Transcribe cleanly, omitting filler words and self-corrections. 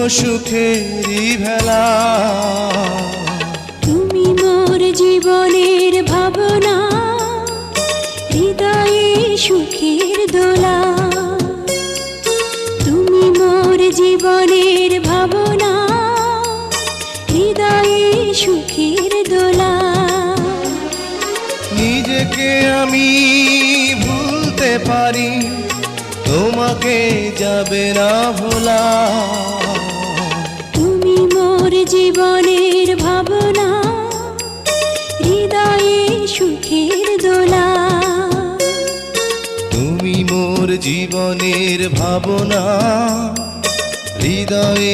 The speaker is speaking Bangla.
সুখেরই ভেলা। তুমি মোর জীবনের ভাবনা, হৃদয়ে সুখের দোলা। তুমি মোর জীবনের ভাবনা, হৃদয়ে সুখের দোলা। নিজেকে আমি ভুলতে পারি, তোমাকে যাবে না ভোলা। তুমি মোর জীবনের ভাবনা, হৃদয়ে সুখের দোলা। তুমি মোর জীবনের ভাবনা, হৃদয়ে